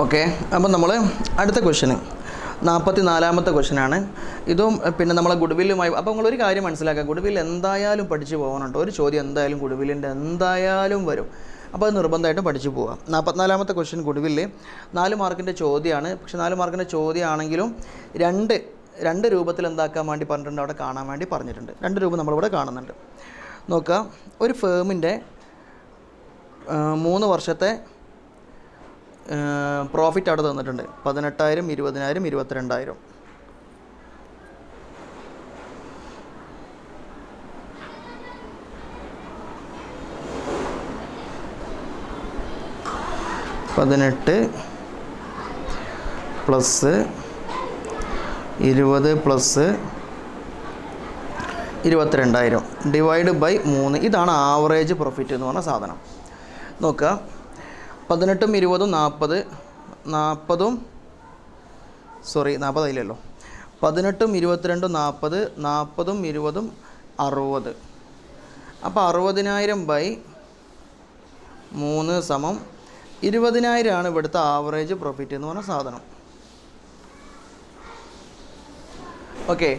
Okay, അപ്പം നമ്മൾ അടുത്ത ക്വസ്റ്റ്യന് 44ാമത്തെ ക്വസ്റ്റ്യനാണ്. ഇതും പിന്നെ നമ്മളെ ഗുഡ്വില്ലുമായി. അപ്പോൾ നിങ്ങളൊരു കാര്യം മനസ്സിലാക്കുക, ഗുഡ്വിൽ എന്തായാലും പഠിച്ച് പോകാനുണ്ട്. ഒരു ചോദ്യം എന്തായാലും ഗുഡ്വില്ലിൻ്റെ എന്തായാലും വരും. അപ്പോൾ അത് നിർബന്ധമായിട്ടും പഠിച്ചു പോവുക. 44ാമത്തെ ക്വസ്റ്റ്യൻ ഗുഡ്വില്ല് 4 മാർക്കിൻ്റെ ചോദ്യമാണ്. പക്ഷേ 4 മാർക്കിൻ്റെ ചോദ്യമാണെങ്കിലും രണ്ട് രൂപത്തിൽ എന്താക്കാൻ വേണ്ടി പറഞ്ഞിട്ടുണ്ട്, അവിടെ കാണാൻ വേണ്ടി പറഞ്ഞിട്ടുണ്ട്. 2 രൂപം നമ്മളിവിടെ കാണുന്നുണ്ട്. നോക്കുക, ഒരു ഫേമിൻ്റെ 3 വർഷത്തെ പ്രോഫിറ്റ് അവിടെ തന്നിട്ടുണ്ട്. 18,000, 20,000, 22,000. $18 പ്ലസ് 20 പ്ലസ് 22,000 ഡിവൈഡ് ബൈ 3. ഇതാണ് ആവറേജ് പ്രോഫിറ്റ് എന്ന് പറഞ്ഞ സാധനം. നോക്കുക, 18ഉം 20ഉം 40, 40ഉം 40 ആയില്ലല്ലോ. 18ഉം 22ഉം 40, 40ഉം 20ഉം 60. അപ്പോൾ 60,000 ബൈ 3 സമം 20,000 ആണ് ഇവിടുത്തെ ആവറേജ് പ്രോഫിറ്റ് എന്ന് പറഞ്ഞ സാധനം. ഓക്കെ,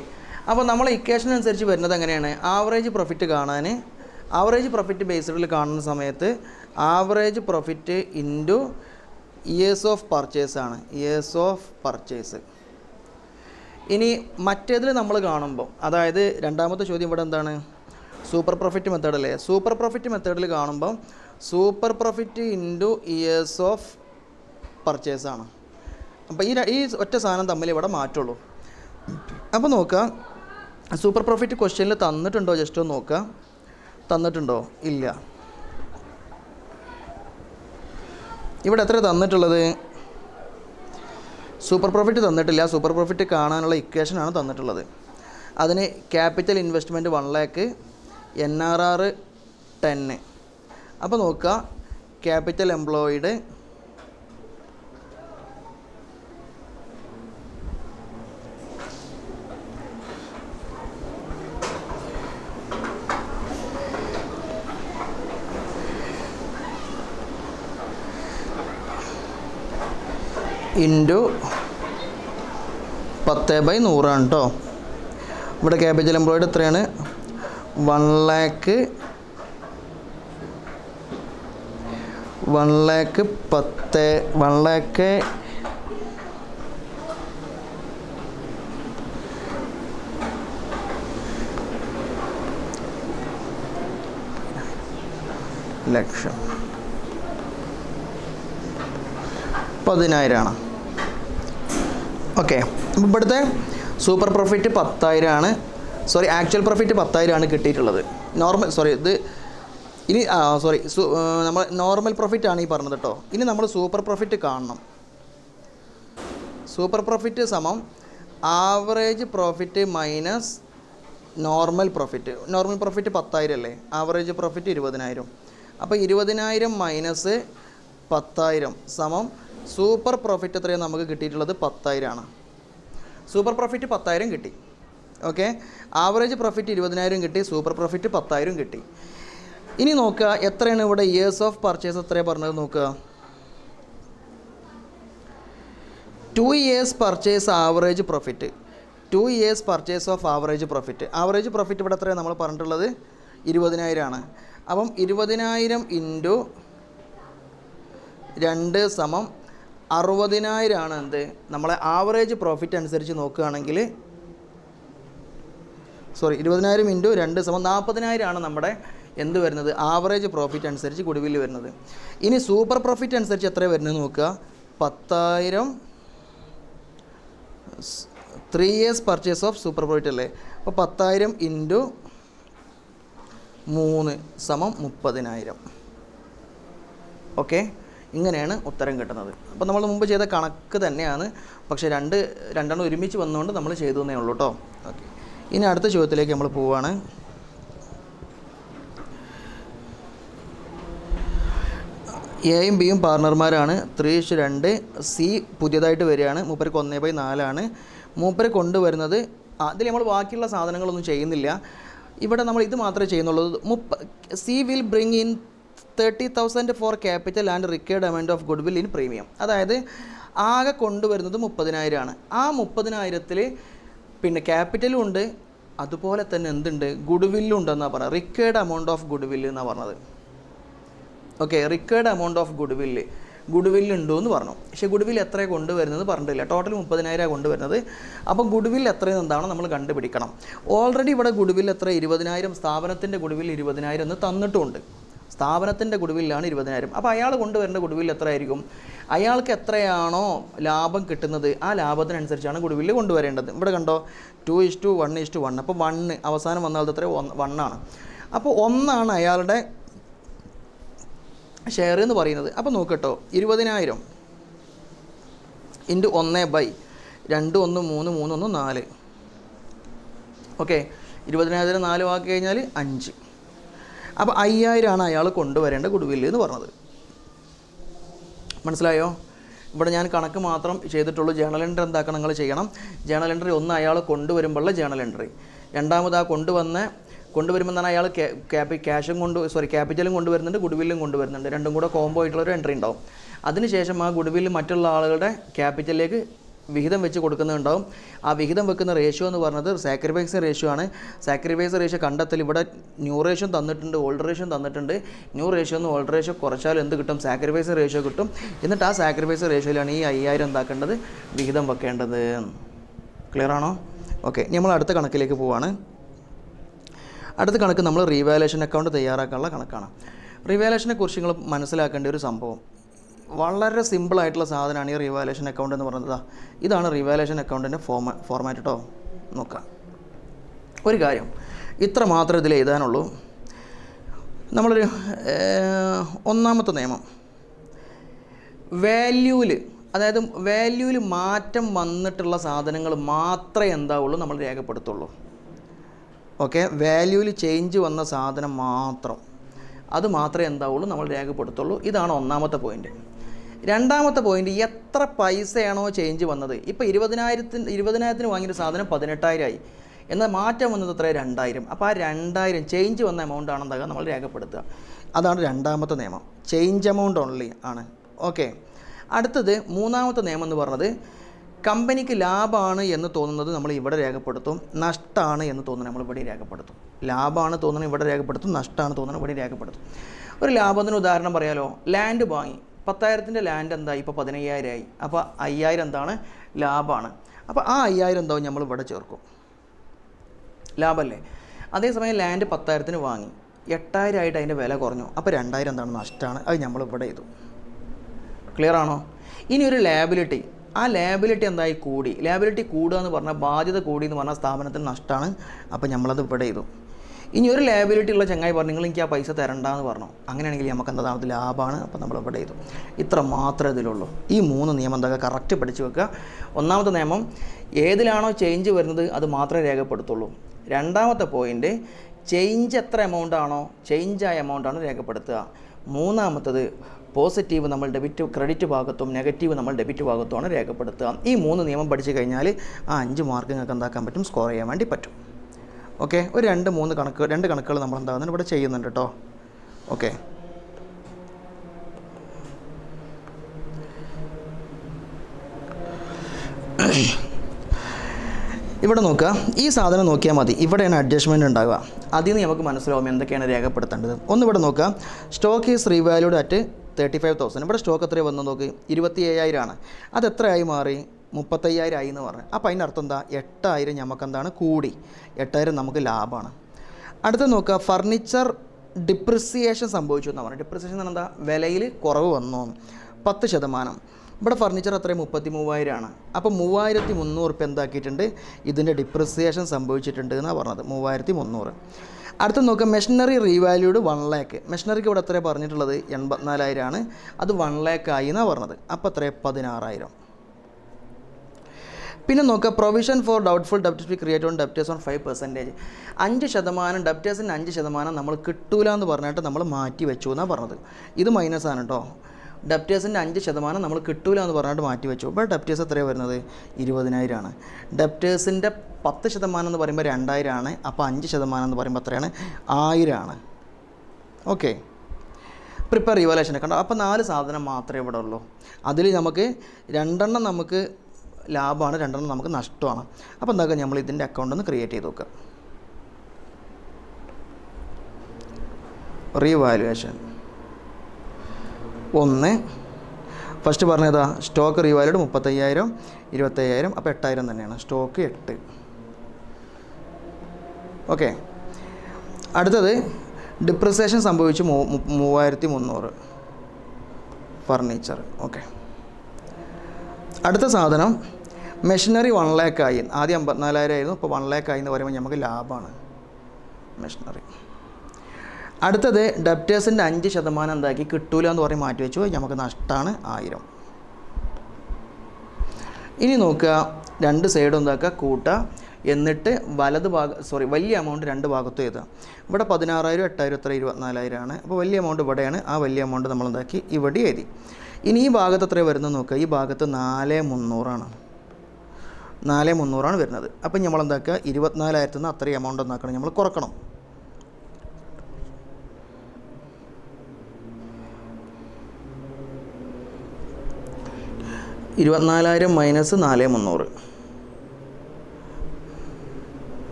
അപ്പോൾ നമ്മൾ ഇക്വേഷൻ അനുസരിച്ച് വരുന്നത് എങ്ങനെയാണ്? ആവറേജ് പ്രോഫിറ്റ് കാണാൻ ആവറേജ് പ്രോഫിറ്റ് ബേസ്ഡിൽ കാണുന്ന സമയത്ത് average profit into years of purchase ആണ്, ഇയേഴ്സ് ഓഫ് പർച്ചേസ്. ഇനി മറ്റേതിൽ നമ്മൾ കാണുമ്പോൾ, അതായത് രണ്ടാമത്തെ ചോദ്യം ഇവിടെ എന്താണ്? സൂപ്പർ പ്രോഫിറ്റ് മെത്തേഡ് അല്ലേ? സൂപ്പർ പ്രോഫിറ്റ് മെത്തേഡിൽ കാണുമ്പോൾ super profit into years of purchase ആണ്. അപ്പോൾ ഈ ഒറ്റ സാധനം തമ്മിൽ ഇവിടെ മാറ്റുള്ളൂ. അപ്പോൾ നോക്കുക, സൂപ്പർ പ്രോഫിറ്റ് ക്വസ്റ്റ്യനിൽ തന്നിട്ടുണ്ടോ? ജസ്റ്റ് ഒന്ന് നോക്കുക, തന്നിട്ടുണ്ടോ? ഇല്ല. ഇവിടെ എത്ര തന്നിട്ടുള്ളത്? സൂപ്പർ പ്രോഫിറ്റ് തന്നിട്ടില്ല. സൂപ്പർ പ്രോഫിറ്റ് കാണാനുള്ള ഇക്വേഷനാണ് തന്നിട്ടുള്ളത്. അതിന് ക്യാപിറ്റൽ ഇൻവെസ്റ്റ്മെൻറ്റ് 1 lakh, NRR 10. അപ്പോൾ നോക്കുക, ക്യാപിറ്റൽ എംപ്ലോയിഡ് ഇൻറ്റു 10/100 ആണ് കേട്ടോ. ഇവിടെ ക്യാപിറ്റൽ എംപ്ലോയിഡ് എത്രയാണ്? 1 lakh 1 lakh 10,000 ആണ്. ഓക്കെ, അപ്പോൾ ഇവിടുത്തെ സൂപ്പർ പ്രോഫിറ്റ് 10,000 ആണ്. ആക്ച്വൽ പ്രോഫിറ്റ് 10,000 ആണ് കിട്ടിയിട്ടുള്ളത്. ഇത് ഇനി നമ്മൾ നോർമൽ പ്രോഫിറ്റ് ആണ് ഈ പറഞ്ഞത് കേട്ടോ. ഇനി നമ്മൾ സൂപ്പർ പ്രോഫിറ്റ് കാണണം. സൂപ്പർ പ്രോഫിറ്റ് സമം average profit minus normal profit. Normal profit 10,000 അല്ലേ? Average profit 20,000. അപ്പോൾ 20,000 മൈനസ് 10,000 സമം സൂപ്പർ പ്രോഫിറ്റ് എത്രയാണ് നമുക്ക് കിട്ടിയിട്ടുള്ളത്? 10,000 ആണ്. സൂപ്പർ പ്രോഫിറ്റ് 10,000 കിട്ടി. ഓക്കെ, ആവറേജ് പ്രോഫിറ്റ് 20,000 കിട്ടി, സൂപ്പർ പ്രോഫിറ്റ് 10,000 കിട്ടി. ഇനി നോക്കുക, എത്രയാണ് ഇവിടെ ഇയേഴ്സ് ഓഫ് പർച്ചേസ് എത്രയാണ് പറഞ്ഞത്? നോക്കുക, 2 years purchase average profit, 2 years purchase of average profit. Average profit ഇവിടെ എത്രയാണ് നമ്മൾ പറഞ്ഞിട്ടുള്ളത്? 20,000 ആണ്. അപ്പം 20,000 ഇൻറ്റു 2 സമം 60,000 ആണ് എന്ത്? നമ്മളെ ആവറേജ് പ്രോഫിറ്റ് അനുസരിച്ച് നോക്കുകയാണെങ്കിൽ 20,000 ഇൻറ്റു 2 സമം 40,000 ആണ് നമ്മുടെ എന്ത് വരുന്നത്? ആവറേജ് പ്രോഫിറ്റ് അനുസരിച്ച് ഗുഡ്വില്ല് വരുന്നത്. ഇനി സൂപ്പർ പ്രോഫിറ്റ് അനുസരിച്ച് എത്ര വരുന്നത് നോക്കുക, 10,000 3 years purchase of super profit അല്ലേ? അപ്പോൾ 10,000 ഇൻറ്റു 3 സമം 30,000. ഓക്കെ, ഇങ്ങനെയാണ് ഉത്തരം കിട്ടുന്നത്. അപ്പോൾ നമ്മൾ മുമ്പ് ചെയ്ത കണക്ക് തന്നെയാണ്, പക്ഷേ രണ്ടെണ്ണം ഒരുമിച്ച് വന്നുകൊണ്ട് നമ്മൾ ചെയ്തു എന്നേ ഉള്ളൂ കേട്ടോ. ഓക്കെ, ഇനി അടുത്ത ചോദ്യത്തിലേക്ക് നമ്മൾ പോവുകയാണ്. എയും ബിയും പാർട്ണർമാരാണ്. 3:2. സി പുതിയതായിട്ട് വരികയാണ്. മൂപ്പർക്ക് 1/4 ആണ്. മൂപ്പര് കൊണ്ടുവരുന്നത് അതിൽ നമ്മൾ ബാക്കിയുള്ള സാധനങ്ങളൊന്നും ചെയ്യുന്നില്ല. ഇവിടെ നമ്മൾ ഇത് മാത്രമേ ചെയ്യുന്നുള്ളൂ. C will bring in 30,000 for capital and required amount of goodwill in premium. അതായത് ആകെ കൊണ്ടുവരുന്നത് 30,000 ആ 30,000-ൽ പിന്നെ ക്യാപിറ്റലും ഉണ്ട്, അതുപോലെ തന്നെ എന്തുണ്ട്, ഗുഡ് വില്ലും ഉണ്ടെന്നാണ് പറഞ്ഞത്. റിക്വയർഡ് എമൗണ്ട് ഓഫ് ഗുഡ് വില്ല് എന്നാണ് പറഞ്ഞത്. Okay, required amount of good വില്ല് ഉണ്ടോ എന്ന് പറഞ്ഞു. പക്ഷേ ഗുഡ് വില്ല് എത്രയാണ് കൊണ്ടുവരുന്നത് പറഞ്ഞിട്ടില്ല. ടോട്ടൽ 30,000 കൊണ്ടുവരുന്നത്. അപ്പം ഗുഡ് വില്ല് എത്രയെന്ന് എന്താണ് നമ്മൾ കണ്ടുപിടിക്കണം. ഓൾറെഡി ഇവിടെ ഗുഡ് വില്ല് എത്ര, 20,000, സ്ഥാപനത്തിൻ്റെ ഗുഡ് വില്ല് 20,000 എന്ന് തന്നിട്ടുമുണ്ട്. സ്ഥാപനത്തിൻ്റെ ഗുഡ് വില്ലാണ് 20,000. അപ്പോൾ അയാൾ കൊണ്ടുവരേണ്ട ഗുഡ് വില്ല് എത്രയായിരിക്കും? അയാൾക്ക് എത്രയാണോ ലാഭം കിട്ടുന്നത് ആ ലാഭത്തിനനുസരിച്ചാണ് ഗുഡ് വില്ല് കൊണ്ടുവരേണ്ടത്. ഇവിടെ കണ്ടോ 2:1:1. അപ്പോൾ 1 അവസാനം വന്നാൽ എത്ര, 1 ആണ്. അപ്പോൾ 1 അയാളുടെ ഷെയർ എന്ന് പറയുന്നത്. അപ്പോൾ നോക്കട്ടോ, 20,000 ഇൻറ്റു 1/2, 2 1 3 3 1 4. ഓക്കെ, 20,000 4 ആക്കി കഴിഞ്ഞാൽ 5. അപ്പോൾ 5,000 അയാൾ കൊണ്ടുവരേണ്ട ഗുഡ് വില്ല് എന്ന് പറഞ്ഞത്. മനസ്സിലായോ? ഇവിടെ ഞാൻ കണക്ക് മാത്രം ചെയ്തിട്ടുള്ളൂ. ജേണൽ എൻട്രി എന്താക്കണം നിങ്ങൾ ചെയ്യണം. ജേണൽ എൻട്രി 1 അയാൾ കൊണ്ടുവരുമ്പോഴുള്ള ജേണൽ എൻട്രി, രണ്ടാമത് ആ കൊണ്ടുവരുമ്പോൾ തന്നെ അയാൾ ക്യാപിറ്റലും കൊണ്ടുവരുന്നുണ്ട്, ഗുഡ് വില്ലും കൊണ്ടുവരുന്നുണ്ട്. രണ്ടും കൂടെ കോംബോ ആയിട്ടുള്ളൊരു എൻട്രി ഉണ്ടാവും. അതിനുശേഷം ആ ഗുഡ് വില്ല് മറ്റുള്ള ആളുകളുടെ ക്യാപിറ്റലിലേക്ക് വിഹിതം വെച്ച് കൊടുക്കുന്നുണ്ടാവും. ആ വിഹിതം വെക്കുന്ന റേഷ്യോ എന്ന് പറഞ്ഞത് സാക്രിഫൈസ് റേഷ്യോ ആണ്. സാക്രിഫൈസ് റേഷ്യോ കണ്ടെത്തൽ ഇവിടെ ന്യൂ റേഷ്യോ തന്നിട്ടുണ്ട്, ഓൾഡ് റേഷ്യോ തന്നിട്ടുണ്ട്. ന്യൂ റേഷ്യോ എന്ന് ഓൾഡ് റേഷ്യോ കുറച്ചാൽ എന്ത് കിട്ടും, സാക്രിഫൈസ് റേഷ്യോ കിട്ടും. എന്നിട്ട് ആ സാക്രിഫൈസ് റേഷ്യോയിലാണ് ഈ 5,000 എന്താക്കേണ്ടത്, വിഹിതം വെക്കേണ്ടത്. ക്ലിയർ ആണോ? ഓക്കെ, നമ്മൾ അടുത്ത കണക്കിലേക്ക് പോവാണ്. അടുത്ത കണക്ക് നമ്മൾ റീവാലുവേഷൻ അക്കൗണ്ട് തയ്യാറാക്കാനുള്ള കണക്കാണ്. റീവാലുവേഷനെ കുറിച്ച് നിങ്ങൾ മനസ്സിലാക്കേണ്ട ഒരു സംഭവം, വളരെ സിമ്പിളായിട്ടുള്ള സാധനമാണ് ഈ റീവാലുവേഷൻ അക്കൗണ്ട് എന്ന് പറയുന്നത്. ഇതാണ് റീവാലുവേഷൻ അക്കൗണ്ടിൻ്റെ ഫോർമാറ്റ് കേട്ടോ. നോക്കാം, ഒരു കാര്യം ഇത്ര മാത്രം ഇതിൽ എഴുതാനുള്ളൂ. നമ്മളൊരു ഒന്നാമത്തെ നിയമം, വാല്യൂവിൽ മാറ്റം വന്നിട്ടുള്ള സാധനങ്ങൾ മാത്രമേ എന്താവുള്ളൂ നമ്മൾ രേഖപ്പെടുത്തുള്ളൂ. ഓക്കെ, വാല്യൂവിൽ ചേഞ്ച് വന്ന സാധനം അത് മാത്രമേ എന്താവുള്ളൂ നമ്മൾ രേഖപ്പെടുത്തുള്ളൂ. ഇതാണ് ഒന്നാമത്തെ പോയിൻ്റ്. രണ്ടാമത്തെ പോയിൻ്റ്, എത്ര പൈസയാണോ ചേഞ്ച് വന്നത്. ഇപ്പോൾ 20,000 വാങ്ങിയൊരു സാധനം 18,000 ആയി, എന്നാൽ മാറ്റം വന്നത് എത്ര, 2,000. അപ്പോൾ ആ 2,000 ചേഞ്ച് വന്ന എമൗണ്ട് ആണെന്താകുക നമ്മൾ രേഖപ്പെടുത്തുക. അതാണ് രണ്ടാമത്തെ നിയമം, ചേഞ്ച് എമൗണ്ട് ഓൺലി ആണ്. ഓക്കെ, അടുത്തത് മൂന്നാമത്തെ നിയമം എന്ന് പറഞ്ഞത്, കമ്പനിക്ക് ലാഭമാണ് എന്ന് തോന്നുന്നത് നമ്മൾ ഇവിടെ രേഖപ്പെടുത്തും, നഷ്ടമാണ് എന്ന് തോന്നുന്നത് നമ്മൾ ഇവിടെ രേഖപ്പെടുത്തും. ലാഭമാണ് തോന്നുന്നത് ഇവിടെ രേഖപ്പെടുത്തും, നഷ്ടമാണ് തോന്നുന്നത് ഇവിടെ രേഖപ്പെടുത്തും. ഒരു ലാഭത്തിന് ഉദാഹരണം പറയാലോ, ലാൻഡ് വാങ്ങി 10,000-ൻ്റെ ലാൻഡ് എന്തായി, ഇപ്പോൾ 15,000 ആയി. അപ്പോൾ 5,000 എന്താണ്, ലാഭമാണ്. അപ്പോൾ ആ 5,000 എന്താവും നമ്മൾ ഇവിടെ ചേർക്കും, ലാഭമല്ലേ. അതേസമയം ലാൻഡ് 10,000-ന് വാങ്ങി 8,000 ആയിട്ട് അതിൻ്റെ വില കുറഞ്ഞു, അപ്പോൾ 2,000 എന്താണ്, നഷ്ടമാണ്. അത് നമ്മൾ ഇവിടെ ചെയ്തു. ക്ലിയർ ആണോ? ഇനി ഒരു ലാബിലിറ്റി, ആ ലാബിലിറ്റി എന്തായി, കൂടി. ലാബിലിറ്റി കൂടുക എന്ന് പറഞ്ഞാൽ, ബാധ്യത കൂടി എന്ന് പറഞ്ഞാൽ സ്ഥാപനത്തിന് നഷ്ടമാണ്, അപ്പോൾ നമ്മളത് ഇവിടെ ചെയ്തു. ഇനി ഒരു ലാബിലിറ്റി ഉള്ള ചങ്ങായി പറഞ്ഞു, നിങ്ങൾ എനിക്ക് ആ പൈസ തരണ്ടെന്ന് പറഞ്ഞു, അങ്ങനെയാണെങ്കിൽ നമുക്ക് എന്താണത്, ലാഭമാണ്, അപ്പോൾ നമ്മൾ ഇവിടെ ചെയ്തു. ഇത്ര മാത്രമേ ഇതിലുള്ളൂ. ഈ 3 നിയമം എന്താ കറക്റ്റ് പഠിച്ചു വെക്കുക. ഒന്നാമത്തെ നിയമം, ഏതിലാണോ ചേഞ്ച് വരുന്നത് അത് മാത്രമേ രേഖപ്പെടുത്തുള്ളൂ. രണ്ടാമത്തെ പോയിൻ്റ്, ചേഞ്ച് എത്ര എമൗണ്ട് ആണോ, ചേഞ്ചായ എമൗണ്ടാണ് രേഖപ്പെടുത്തുക. മൂന്നാമത്തത്, പോസിറ്റീവ് നമ്മൾ ക്രെഡിറ്റ് ഭാഗത്തും നെഗറ്റീവ് നമ്മൾ ഡെബിറ്റ് ഭാഗത്തുമാണ് രേഖപ്പെടുത്തുക. ഈ 3 നിയമം പഠിച്ചു കഴിഞ്ഞാൽ ആ 5 മാർക്ക് നിങ്ങൾക്ക് എന്താക്കാൻ പറ്റും, സ്കോർ ചെയ്യാൻ വേണ്ടി പറ്റും. ഓക്കെ, ഒരു 2 കണക്കുകൾ നമ്മൾ എന്താകുന്നുണ്ട് ഇവിടെ ചെയ്യുന്നുണ്ട് കേട്ടോ. ഓക്കെ, ഇവിടെ നോക്കുക, ഈ സാധനം നോക്കിയാൽ മതി. ഇവിടെയാണ് അഡ്ജസ്റ്റ്മെൻറ്റ് ഉണ്ടാവുക. അതിൽ നിന്ന് നമുക്ക് മനസ്സിലാവും എന്തൊക്കെയാണ് രേഖപ്പെടുത്തേണ്ടത്. ഒന്നിവിടെ നോക്കുക, സ്റ്റോക്ക് ഈസ് റീവാല്യൂഡ് അറ്റ് 35,000. ഇവിടെ സ്റ്റോക്ക് എത്രയാണ് വന്ന് നോക്ക്, 27,000 ആണ്. അത് എത്രയായി മാറി, 35,000 ആയി എന്ന് പറഞ്ഞു. അപ്പോൾ അതിൻ്റെ അർത്ഥം എന്താ, 8,000 നമുക്കെന്താണ്, കൂടി. 8,000 നമുക്ക് ലാഭമാണ്. അടുത്ത നോക്കുക, ഫർണിച്ചർ ഡിപ്രിസിയേഷൻ സംഭവിച്ചു എന്നാണ് പറഞ്ഞത്. ഡിപ്രിസിയേഷൻ എന്ന് പറഞ്ഞാൽ എന്താ, വിലയിൽ കുറവ് വന്നു 10%. ഇവിടെ ഫർണിച്ചർ അത്രയും 33,000 ആണ്. അപ്പോൾ 3,300 എന്താക്കിയിട്ടുണ്ട്, ഇതിൻ്റെ ഡിപ്രിസിയേഷൻ സംഭവിച്ചിട്ടുണ്ട് എന്നാണ് പറഞ്ഞത്, 3,300. അടുത്ത നോക്കുക, മെഷീനറി റീവാല്യൂഡ് 1 lakh. മെഷീനറിക്ക് ഇവിടെ എത്രയാണ് പറഞ്ഞിട്ടുള്ളത്, 84,000 ആണ്. അത് 1 lakh ആയി എന്നാണ് പറഞ്ഞത്. അപ്പോൾ എത്രയാണ്, 16,000. പിന്നെ നോക്കുക, പ്രൊവിഷൻ ഫോർ ഡൗട്ട്ഫുൾ ഡെപ്റ്റ് be create on debtors on 5%. 5%, ഡെപ്റ്റേഴ്സിന് 5% നമ്മൾ കിട്ടൂല എന്ന് പറഞ്ഞിട്ട് നമ്മൾ മാറ്റി വെച്ചു എന്നാണ് പറഞ്ഞത്. ഇത് മൈനസ് ആണ് കേട്ടോ. ഡെപ്റ്റേഴ്സിൻ്റെ 5% നമ്മൾ കിട്ടൂല എന്ന് പറഞ്ഞിട്ട് മാറ്റി വെച്ചു. ഇപ്പോൾ ഡെപ്റ്റേഴ്സ് എത്രയാണ് വരുന്നത്, 20,000 ആണ്. ഡെപ്റ്റേഴ്സിൻ്റെ 10% എന്ന് പറയുമ്പോൾ 2,000 ആണ്. അപ്പോൾ 5% എന്ന് പറയുമ്പോൾ എത്രയാണ്, 1,000 ആണ്. ഓക്കെ, പ്രിപ്പയർ റിവാലുവേഷൻ കണ്ടോ. അപ്പോൾ 4 സാധനം മാത്രമേ ഇവിടെ ഉള്ളൂ. അതിൽ നമുക്ക് 2 നമുക്ക് ലാഭമാണ്, 2 നമുക്ക് നഷ്ടമാണ്. അപ്പോൾ എന്താക്കുക, നമ്മൾ ഇതിൻ്റെ അക്കൗണ്ട് ഒന്ന് ക്രിയേറ്റ് ചെയ്ത് നോക്കുക. റീവാലുവേഷൻ 1 ഫസ്റ്റ് പറഞ്ഞതാ സ്റ്റോക്ക് റീവാല്യൂഡ് 35,000 25,000, അപ്പോൾ 8,000 തന്നെയാണ്. സ്റ്റോക്ക് 8. ഓക്കെ. അടുത്തത് ഡിപ്രിസിയേഷൻ സംഭവിച്ചു 3,300 ഫർണിച്ചർ. ഓക്കെ. അടുത്ത സാധനം മെഷീനറി 1 lakh ആയി. ആദ്യം 54,000 ആയിരുന്നു, ഇപ്പോൾ 1 lakh ആയി എന്ന് പറയുമ്പോൾ നമുക്ക് ലാഭമാണ് മെഷീനറി. അടുത്തത് ഡെപ്റ്റേഴ്സിൻ്റെ 5% എന്താക്കി കിട്ടൂല എന്ന് പറഞ്ഞ് മാറ്റി വെച്ചു, നമുക്ക് നഷ്ടമാണ് 1000. ഇനി നോക്കുക, 2 സൈഡും എന്താക്കുക കൂട്ടുക, എന്നിട്ട് വലിയ എമൗണ്ട് 2 ഭാഗത്തും എഴുതുക. ഇവിടെ 16,000 8,000 എത്ര 24,000 ആണ്. അപ്പോൾ വലിയ എമൗണ്ട് ഇവിടെയാണ്, ആ വലിയ എമൗണ്ട് നമ്മൾ എന്താക്കി ഇവിടെ എഴുതി. ഇനി ഈ ഭാഗത്ത് എത്ര വരുന്നത് നോക്കുക, ഈ ഭാഗത്ത് 4,300 4,300 വരുന്നത്. അപ്പം നമ്മൾ എന്താക്കുക 24,000 നിന്ന് അത്രയും എമൗണ്ട് എന്താക്കണം, നമ്മൾ കുറക്കണം. 24,000 മൈനസ് 4,300.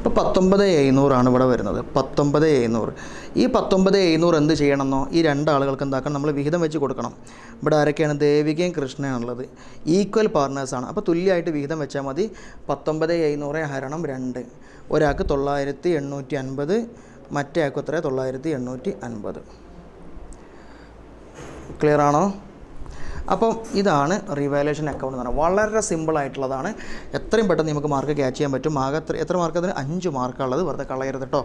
അപ്പോൾ 19,700 ഇവിടെ വരുന്നത്. 19,700. ഈ 19,700 എന്ത് ചെയ്യണമെന്നോ, ഈ 2 ആളുകൾക്ക് എന്താക്കണം, നമ്മൾ വിഹിതം വെച്ച് കൊടുക്കണം. ഇവിടെ ആരൊക്കെയാണ്, ദേവികയും കൃഷ്ണയാണുള്ളത്, ഈക്വൽ പാർട്ട്നേഴ്സാണ്. അപ്പോൾ തുല്യമായിട്ട് വിഹിതം വെച്ചാൽ മതി. 19,700 ഹരണം 2. ഒരാൾക്ക് 9,850, മറ്റേ ആൾക്ക് എത്ര 9,850. ക്ലിയർ ആണോ? അപ്പം ഇതാണ് റിവാലുവേഷൻ അക്കൗണ്ട് എന്ന് പറഞ്ഞാൽ. വളരെ സിമ്പിളായിട്ടുള്ളതാണ്. എത്രയും പെട്ടെന്ന് നമുക്ക് മാർക്ക് ക്യാച്ച് ചെയ്യാൻ പറ്റും. ആകെ എത്ര മാർക്ക്? അതിന് 5 മാർക്കുള്ളത്, വെറുതെ കളയരുത് കേട്ടോ.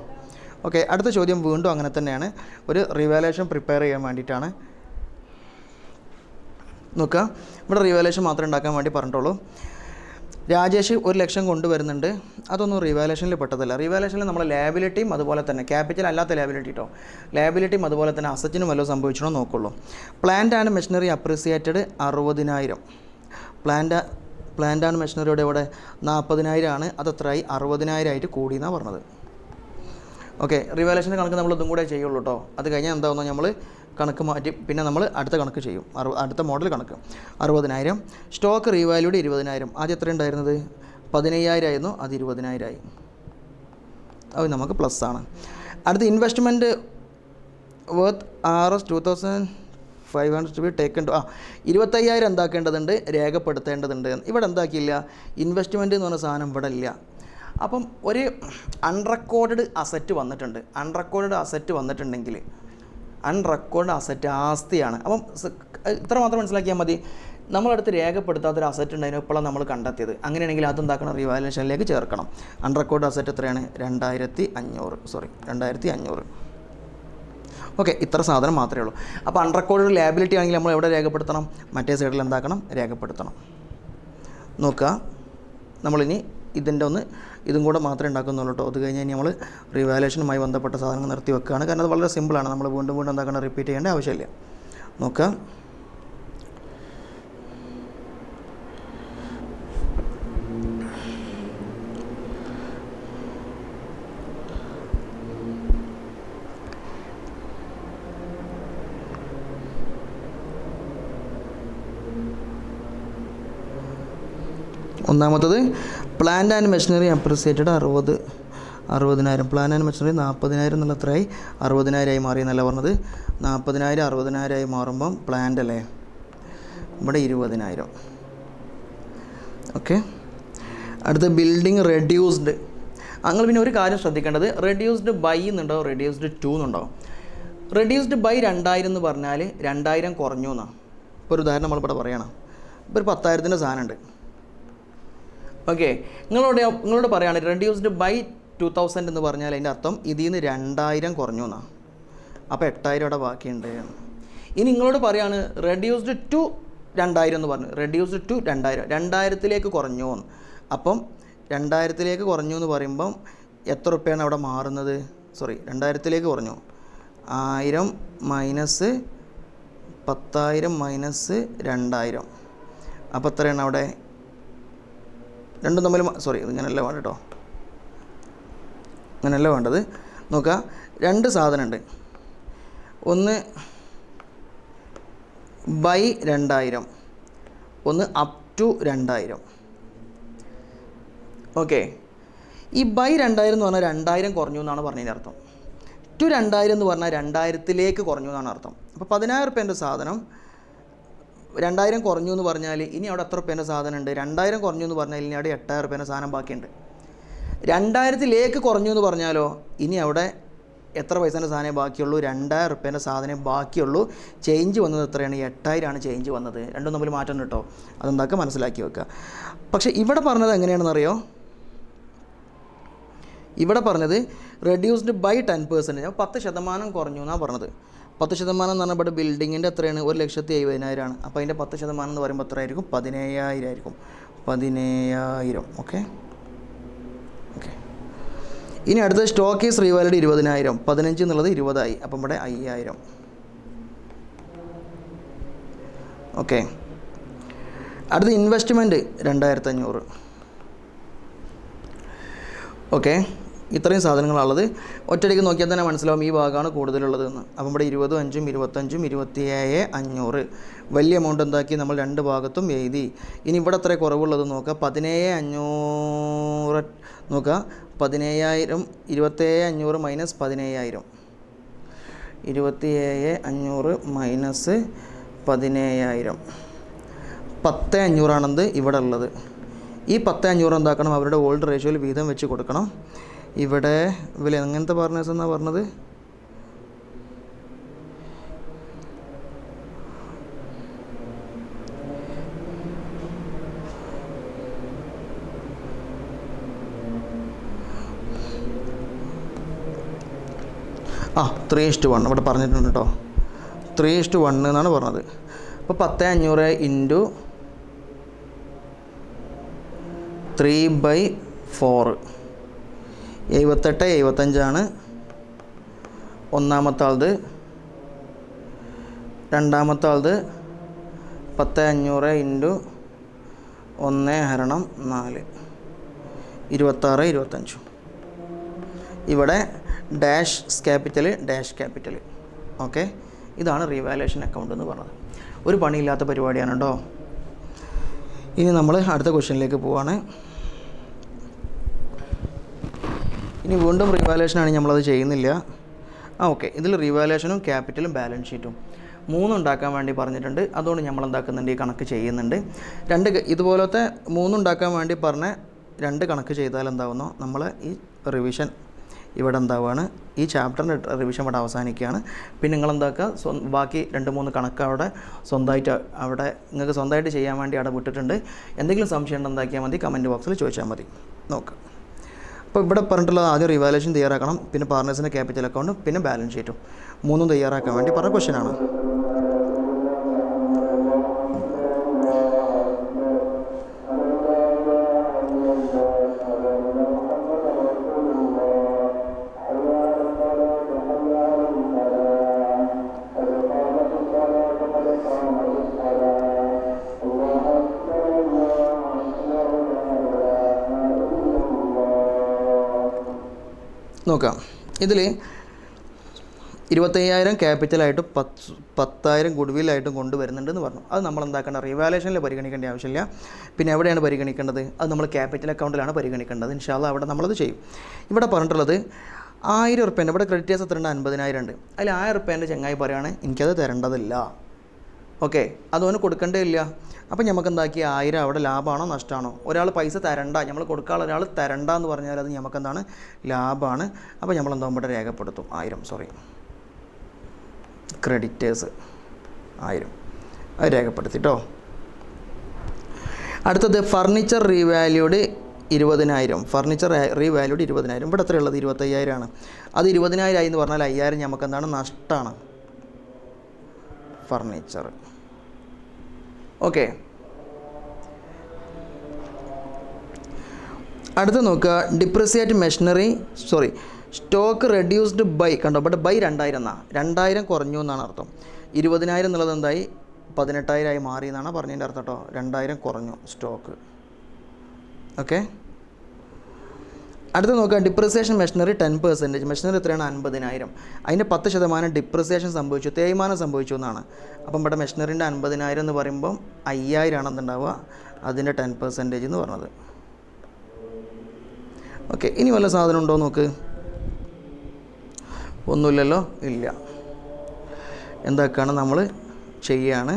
ഓക്കെ. അടുത്ത ചോദ്യം വീണ്ടും അങ്ങനെ തന്നെയാണ്, ഒരു റിവാലുവേഷൻ പ്രിപ്പയർ ചെയ്യാൻ വേണ്ടിയിട്ടാണ്. നോക്കുക, ഇവിടെ റിവാലുവേഷൻ മാത്രമേ ഉണ്ടാക്കാൻ വേണ്ടി പറഞ്ഞിട്ടുള്ളൂ. രാജേഷ് 1,00,000 കൊണ്ടുവരുന്നുണ്ട്. അതൊന്നും റിവാലുവേഷനിൽ പെട്ടതല്ല. റിവാലുവേഷനിൽ നമ്മൾ ലാബിലിറ്റിയും അതുപോലെ തന്നെ ക്യാപിറ്റൽ അല്ലാത്ത ലാബിലിറ്റി കേട്ടോ, ലാബിലിറ്റിയും അതുപോലെ തന്നെ അസറ്റിനും വല്ലതും സംഭവിച്ചണോ നോക്കുള്ളൂ. Plant and machinery appreciated 60,000. Plant and മെഷീനറിയുടെ ഇവിടെ 40,000 ആണ്. അതെത്രയായി 60,000 ആയിട്ട് കൂടി എന്നാണ് പറഞ്ഞത്. ഓക്കെ. റിവാലുവേഷൻ്റെ കണക്ക് നമ്മൾ ഇതും കൂടെ ചെയ്യുള്ളൂ കേട്ടോ. അത് കഴിഞ്ഞാൽ എന്താണെന്നോ നമ്മൾ കണക്ക് മാറ്റി പിന്നെ നമ്മൾ അടുത്ത കണക്ക് ചെയ്യും. അടുത്ത മോഡൽ കണക്ക് 60,000. Stock revalued 20,000. ആദ്യം എത്ര ഉണ്ടായിരുന്നത് 15,000 ആയിരുന്നു, അത് 20,000 ആയി. അത് നമുക്ക് പ്ലസ് ആണ്. അടുത്ത investment worth Rs 2,500 to be taken to 25,000 എന്താക്കേണ്ടതുണ്ട്, രേഖപ്പെടുത്തേണ്ടതുണ്ട്. ഇവിടെ എന്താക്കിയില്ല, ഇൻവെസ്റ്റ്മെൻറ്റ് എന്ന് പറഞ്ഞ സാധനം ഇവിടെ ഇല്ല. അപ്പം ഒരു അൺറെക്കോർഡ് അസറ്റ് വന്നിട്ടുണ്ട്. അൺറെക്കോർഡ് അസറ്റ് വന്നിട്ടുണ്ടെങ്കിൽ അൺറെക്കോർഡ് അസറ്റ് ആസ്തിയാണ്. അപ്പം ഇത്ര മാത്രം മനസ്സിലാക്കിയാൽ മതി. നമ്മളടുത്ത് രേഖപ്പെടുത്താത്തൊരു അസറ്റ് ഉണ്ടായിരുന്നു, ഇപ്പോഴാണ് നമ്മൾ കണ്ടെത്തിയത്. അങ്ങനെയാണെങ്കിൽ അതെന്താക്കണം, റിവാലുവേഷനിലേക്ക് ചേർക്കണം. അൺറെക്കോർഡ് അസറ്റ് എത്രയാണ് 2,500. ഓക്കെ. ഇത്ര സാധനം മാത്രമേ ഉള്ളൂ. അപ്പോൾ അൺറെക്കോർഡ് ലാബിലിറ്റി ആണെങ്കിൽ നമ്മൾ എവിടെ രേഖപ്പെടുത്തണം, മറ്റേ സൈഡിൽ എന്താക്കണം, രേഖപ്പെടുത്തണം. നോക്കുക, നമ്മളിനി ഇതും കൂടെ മാത്രമേ ഉണ്ടാക്കുന്നുള്ളൂ കേട്ടോ. അത് കഴിഞ്ഞ് നമ്മൾ റിവാലുവേഷനുമായി ബന്ധപ്പെട്ട സാധനങ്ങൾ നിർത്തി വെക്കുകയാണ്. കാരണം അത് വളരെ സിമ്പിളാണ്. നമ്മൾ വീണ്ടും എന്താക്കണം, റിപ്പീറ്റ് ചെയ്യേണ്ട ആവശ്യമില്ല. നോക്കുക, ഒന്നാമത്തത് plant and machinery appreciated 60,000. Plant and machinery 40,000 എന്നുള്ള എത്രയായി 60,000 ആയി മാറി എന്നല്ല പറഞ്ഞത്. 40,000 60,000 ആയി മാറുമ്പം പ്ലാന്റ് അല്ലേ ഇവിടെ 20,000. ഓക്കെ. അടുത്ത ബിൽഡിംഗ് റെഡ്യൂസ്ഡ്. അങ്ങനെ പിന്നെ ഒരു കാര്യം ശ്രദ്ധിക്കേണ്ടത്, റെഡ്യൂസ്ഡ് ബൈ എന്നുണ്ടാവും, റെഡ്യൂസ്ഡ് ടു എന്നുണ്ടാവും. റെഡ്യൂസ്ഡ് ബൈ 2,000 എന്ന് പറഞ്ഞാൽ 2,000 കുറഞ്ഞു എന്നാണ്. ഇപ്പോൾ ഒരു ഉദാഹരണം നമ്മളിവിടെ പറയണം. ഇപ്പോൾ ഒരു 10,000 സാധനമുണ്ട്. ഓക്കെ. നിങ്ങളോട് പറയുകയാണ് റെഡ്യൂസ്ഡ് ബൈ 2,000 എന്ന് പറഞ്ഞാൽ അതിൻ്റെ അർത്ഥം ഇതിൽ നിന്ന് 2,000 കുറഞ്ഞു എന്നാണ്. അപ്പോൾ 8,000 ഇവിടെ ബാക്കിയുണ്ട്. ഇനി നിങ്ങളോട് പറയുകയാണ് റെഡ്യൂസ്ഡ് ടു 2,000 എന്ന് പറഞ്ഞു. റെഡ്യൂസ്ഡ് ടു 2,000, 2,000ത്തിലേക്ക് കുറഞ്ഞു എന്ന്. അപ്പം 2,000ത്തിലേക്ക് കുറഞ്ഞു എന്ന് പറയുമ്പം എത്ര റുപ്യാണ് അവിടെ മാറുന്നത്? 2,000ത്തിലേക്ക് കുറഞ്ഞു. 1,000 മൈനസ് 10,000 മൈനസ് 2,000. അപ്പോൾ എത്രയാണ് അവിടെ? രണ്ടും തമ്മിൽ ഇങ്ങനെയല്ല വേണ്ട കേട്ടോ, അങ്ങനെയല്ല വേണ്ടത്. നോക്കുക, രണ്ട് സാധനമുണ്ട്. ഒന്ന് ബൈ 2000, ഒന്ന് അപ് ടു 2000. ഓക്കെ, ഈ ബൈ 2000 എന്ന് പറഞ്ഞാൽ 2000 കുറഞ്ഞു എന്നാണ് പറഞ്ഞതിൻ്റെ അർത്ഥം. ടു 2000 എന്ന് പറഞ്ഞാൽ 2000ത്തിലേക്ക് കുറഞ്ഞു എന്നാണ് അർത്ഥം. അപ്പോൾ 10000 റുപ്യേൻ്റെ സാധനം 2000 കുറഞ്ഞു എന്ന് പറഞ്ഞാൽ ഇനി അവിടെ എത്ര റുപ്യേൻ്റെ സാധനം ഉണ്ട്? 2000 കുറഞ്ഞു എന്ന് പറഞ്ഞാൽ ഇനി അവിടെ 8000 റുപ്യേൻ്റെ സാധനം ബാക്കിയുണ്ട്. 2000ത്തിലേക്ക് കുറഞ്ഞു എന്ന് പറഞ്ഞാലോ ഇനി അവിടെ എത്ര പൈസേൻ്റെ സാധനം ബാക്കിയുള്ളൂ? 2000 റുപ്യേൻ്റെ സാധനം ബാക്കിയുള്ളൂ. ചേഞ്ച് വന്നത് എത്രയാണ്? 8000 ആണ് ചേഞ്ച് വന്നത്. രണ്ടും തമ്മിൽ മാറ്റം കേട്ടോ, അതെന്താക്കുക മനസ്സിലാക്കി വെക്കുക. പക്ഷേ ഇവിടെ പറഞ്ഞത് എങ്ങനെയാണെന്നറിയോ? ഇവിടെ പറഞ്ഞത് റെഡ്യൂസ്ഡ് ബൈ 10%. 10% കുറഞ്ഞു എന്നാണ് പറഞ്ഞത്. 10% എന്ന് പറഞ്ഞാൽ ഇവിടെ ബിൽഡിങ്ങിൻ്റെ എത്രയാണ്? 1,70,000 ആണ്. അപ്പോൾ അതിൻ്റെ 10% എന്ന് പറയുമ്പോൾ എത്ര ആയിരിക്കും? 17,000 ആയിരിക്കും. 17,000. ഓക്കെ. ഇനി അടുത്തത് സ്റ്റോക്ക് ഈസ് റീവാല്യൂഡ് 20,000. 15 എന്നുള്ളത് 20 അപ്പം ഇവിടെ 5,000. ഓക്കെ. അടുത്ത ഇൻവെസ്റ്റ്മെൻറ്റ് 2,500. ഓക്കെ, ഇത്രയും സാധനങ്ങളുള്ളത്. ഒറ്റയടിക്ക് നോക്കിയാൽ തന്നെ മനസ്സിലാവും ഈ ഭാഗമാണ് കൂടുതലുള്ളതെന്ന്. അപ്പം ഇവിടെ 20, 5, 25, 27,500. വലിയ എമൗണ്ട് എന്താക്കി നമ്മൾ രണ്ട് ഭാഗത്തും എഴുതി. ഇനി ഇവിടെ എത്ര കുറവുള്ളത് നോക്കുക. 17,500 നോക്കുക. 17,000 27,500 മൈനസ് 17,000. 27,500 മൈനസ് 17,000. 10,500 ആണെന്ത് ഇവിടെ ഉള്ളത്. ഈ 10,500 എന്താക്കണം? അവരുടെ ഓൾഡ് റേഷ്യോയിൽ വീതം വെച്ച് കൊടുക്കണം. ഇവിടെ ഇവർ എങ്ങനത്തെ പാർട്ട്നേഴ്സ് എന്നാണ് പറഞ്ഞത്? ആ 3:1 ഇവിടെ പറഞ്ഞിട്ടുണ്ട് കേട്ടോ. 3:1 എന്നാണ് പറഞ്ഞത്. അപ്പോൾ 10,500 ഇൻറ്റു 3/4 78, 75 ഒന്നാമത്തെ ആളത്. രണ്ടാമത്തെ ആളത് 10,500 ഇൻറ്റു 1/4 26, 25. ഇവിടെ ഡാഷ് ക്യാപിറ്റൽ. ഓക്കെ, ഇതാണ് റീവാലുവേഷൻ അക്കൗണ്ട് എന്ന് പറഞ്ഞത്. ഒരു പണിയില്ലാത്ത പരിപാടിയാണ് കേട്ടോ. ഇനി നമ്മൾ അടുത്ത ക്വസ്റ്റ്യനിലേക്ക് പോവാണ്. ഇനി വീണ്ടും റീവാലുവേഷനാണ്, നമ്മളത് ചെയ്യുന്നില്ല. ഓക്കെ, ഇതിൽ റീവാലുവേഷനും ക്യാപിറ്റലും ബാലൻസ് ഷീറ്റും മൂന്നുണ്ടാക്കാൻ വേണ്ടി പറഞ്ഞിട്ടുണ്ട്. അതുകൊണ്ട് നമ്മൾ എന്താക്കുന്നുണ്ട്? ഈ കണക്ക് ചെയ്യുന്നുണ്ട്. ഇതുപോലത്തെ മൂന്നുണ്ടാക്കാൻ വേണ്ടി പറഞ്ഞ രണ്ട് കണക്ക് ചെയ്താൽ എന്താവുന്നു? നമ്മൾ ഈ റിവിഷൻ ഇവിടെ എന്താവുകയാണ്? ഈ ചാപ്റ്ററിൻ്റെ റിവിഷൻ ഇവിടെ അവസാനിക്കുകയാണ്. പിന്നെ നിങ്ങളെന്താക്കുക? ബാക്കി 2-3 കണക്ക് അവിടെ സ്വന്തമായിട്ട് നിങ്ങൾക്ക് സ്വന്തമായിട്ട് ചെയ്യാൻ വേണ്ടി അവിടെ വിട്ടിട്ടുണ്ട്. എന്തെങ്കിലും സംശയം ഉണ്ടെന്താക്കിയാൽ മതി, കമൻറ്റ് ബോക്സിൽ ചോദിച്ചാൽ മതി. നോക്കാം. അപ്പോൾ ഇവിടെ പറഞ്ഞിട്ടുള്ളത് ആദ്യം റിവാലുവേഷൻ തയ്യാറാക്കണം, പിന്നെ പാർട്ട്നേഴ്സിൻ്റെ ക്യാപിറ്റൽ അക്കൗണ്ട്, പിന്നെ ബാലൻസ് ഷീറ്റും മൂന്നും തയ്യാറാക്കാൻ വേണ്ടി പറഞ്ഞ ക്വസ്റ്റ്യനാണ്. നോക്കാം. ഇതിൽ 25,000 ക്യാപിറ്റലായിട്ടും 10,000 ഗുഡ്വില്ലായിട്ടും കൊണ്ടുവരുന്നുണ്ടെന്ന് പറഞ്ഞു. അത് നമ്മൾ എന്താക്കേണ്ട? റിവാലുവേഷനിൽ പരിഗണിക്കേണ്ട ആവശ്യമില്ല. പിന്നെ എവിടെയാണ് പരിഗണിക്കേണ്ടത്? അത് നമ്മൾ ക്യാപിറ്റൽ അക്കൗണ്ടിലാണ് പരിഗണിക്കേണ്ടത്. ഇൻഷാ അല്ലാഹ് അവിടെ നമ്മളത് ചെയ്യും. ഇവിടെ പറഞ്ഞിട്ടുള്ളത് 1000 റുപ്യേൻ്റെ ഇവിടെ ക്രെഡിറ്റേഴ്സ് എത്ര ഉണ്ട്? 50,000 ഉണ്ട്. അതിൽ 1000 റുപ്യേൻ്റെ ചങ്ങായി പറയുകയാണ് എനിക്കത് തരേണ്ടതില്ല. ഓക്കെ, അതോന് കൊടുക്കേണ്ടേ ഇല്ല. അപ്പം നമുക്ക് എന്താക്കി? 1000 അവിടെ ലാഭമാണോ നഷ്ടമാണോ? ഒരാൾ പൈസ തരണ്ട, നമ്മൾ കൊടുക്കാനുള്ള ഒരാൾ തരണ്ട എന്ന് പറഞ്ഞാൽ അത് നമുക്കെന്താണ്? ലാഭമാണ്. അപ്പോൾ നമ്മൾ എന്താ ഇവിടെ രേഖപ്പെടുത്തും? 1000 ക്രെഡിറ്റേഴ്സ് 1000 അത് രേഖപ്പെടുത്തിട്ടോ. അടുത്തത് ഫർണിച്ചർ റീവാല്യൂഡ് 20,000. Furniture revalued 20,000. ഇവിടെ എത്രയുള്ളത്? 25,000 ആണ്. അത് 20,000 ആയി എന്ന് പറഞ്ഞാൽ 5,000 നമുക്ക് എന്താണ്? നഷ്ടമാണ്. ഫർണിച്ചർ. ഓക്കെ, അടുത്ത് നോക്കുക. Depreciate machinery stock reduced by. കണ്ടോ ഇവിടെ ബൈ 2,000 എന്നാണ്. 2,000 കുറഞ്ഞു എന്നാണ് അർത്ഥം. 20,000 എന്നുള്ളത് എന്തായി? 18,000 ആയി മാറി എന്നാണ് പറഞ്ഞതിൻ്റെ അർത്ഥം കേട്ടോ. 2,000 കുറഞ്ഞു സ്റ്റോക്ക്. ഓക്കെ, അടുത്ത് നോക്കുക, ഡിപ്രിസിയേഷൻ മെഷീനറി 10%. മെഷീനറി എത്രയാണ്? 50,000. അതിൻ്റെ 10% ഡിപ്രിസിയേഷൻ സംഭവിച്ചു, തേയ്മാനം സംഭവിച്ചു എന്നാണ്. അപ്പം ഇവിടെ മെഷീനറിൻ്റെ 50,000 എന്ന് പറയുമ്പം 5,000 ആണെന്നുണ്ടാവുക, അതിൻ്റെ 10% എന്ന് പറഞ്ഞത്. ഓക്കെ, ഇനി വല്ല സാധനം ഉണ്ടോ നോക്ക്. ഒന്നുമില്ലല്ലോ, ഇല്ല. എന്താക്കാണ് നമ്മൾ ചെയ്യാണ്,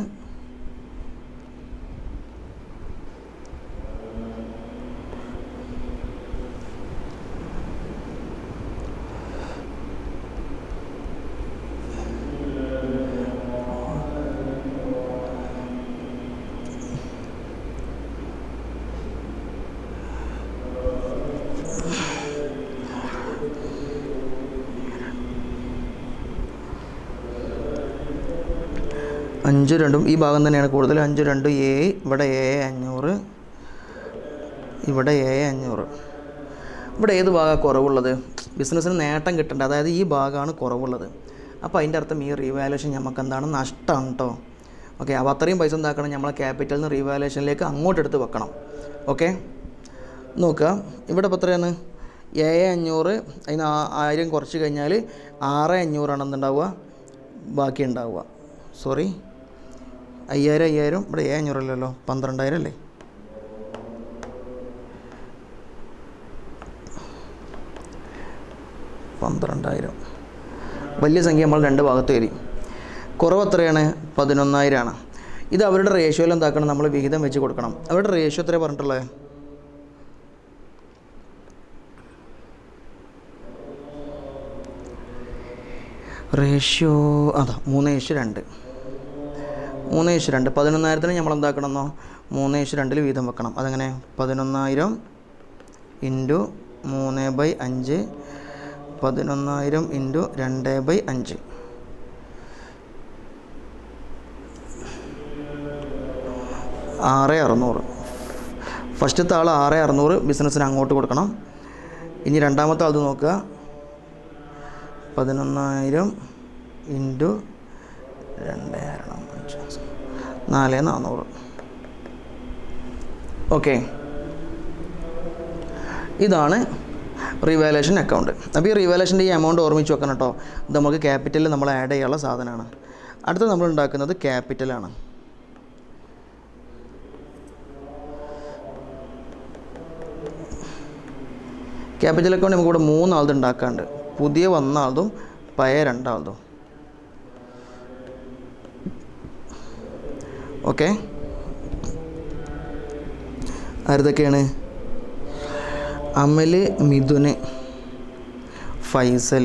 അഞ്ച് രണ്ടും ഈ ഭാഗം തന്നെയാണ് കൂടുതൽ. 5 2 7, ഇവിടെ 7,500, ഇവിടെ 7,500. ഇവിടെ ഏത് ഭാഗമാണ് കുറവുള്ളത്? ബിസിനസ്സിന് നേട്ടം കിട്ടേണ്ട, അതായത് ഈ ഭാഗമാണ് കുറവുള്ളത്. അപ്പോൾ അതിൻ്റെ അർത്ഥം ഈ റീവാലുവേഷൻ നമുക്ക് എന്താണ്? നഷ്ടമാണ് കേട്ടോ. ഓക്കെ, അപ്പോൾ അത്രയും പൈസ എന്താക്കണം? നമ്മളെ ക്യാപിറ്റലിൽ നിന്ന് റീവാലുവേഷനിലേക്ക് അങ്ങോട്ട് എടുത്ത് വെക്കണം. ഓക്കെ, നോക്കുക, ഇവിടെ ഇപ്പോൾ എത്രയാണ്? 7,500. അതിന് 1000 കുറച്ച് കഴിഞ്ഞാൽ 6,500 ആണെന്നുണ്ടാവുക, ബാക്കി ഉണ്ടാവുക. സോറി, 5,000 ഇവിടെ 7,500 അല്ലല്ലോ, 12,000 അല്ലേ? വലിയ സംഖ്യ നമ്മൾ രണ്ട് ഭാഗത്ത് എഴുതി. കുറവ് എത്രയാണ്? 11,000 ആണ്. ഇത് അവരുടെ റേഷ്യോയിൽ എന്താക്കണം? നമ്മൾ വിഹിതം വെച്ച് കൊടുക്കണം. അവരുടെ റേഷ്യോ എത്രയാണ് പറഞ്ഞിട്ടുള്ളത്? റേഷ്യോ അതാ 3:2. 3:2. 11,000 നമ്മൾ എന്താക്കണമെന്നോ 3:2 വീതം വെക്കണം. അതങ്ങനെ 11,000 ഇൻറ്റു 3/5, 11,000 ഇൻറ്റു 2/5. 6,600. ഫസ്റ്റത്തെ ആൾ 6,600 ബിസിനസ്സിന് അങ്ങോട്ട് കൊടുക്കണം. ഇനി രണ്ടാമത്തെ ആൾ നോക്കുക, 11,000 ഇൻറ്റു 2/5, 4,400. ഓക്കെ, ഇതാണ് റീവാലുവേഷൻ അക്കൗണ്ട്. അപ്പോൾ ഈ റീവാലുവേഷൻ്റെ ഈ എമൗണ്ട് ഓർമ്മിച്ച് വെക്കണം കേട്ടോ. ഇത് നമുക്ക് ക്യാപിറ്റലിൽ നമ്മൾ ആഡ് ചെയ്യാനുള്ള സാധനമാണ്. അടുത്ത് നമ്മൾ ഉണ്ടാക്കുന്നത് ക്യാപിറ്റലാണ്. ക്യാപിറ്റൽ അക്കൗണ്ട് നമുക്കിവിടെ 3 ആളത് ഉണ്ടാക്കാണ്ട്, പുതിയ വന്ന ആളതും പഴയ 2 ആളതും. ഓക്കെ, ആരതൊക്കെയാണ്? അമൽ, മിഥുന്, ഫൈസൽ.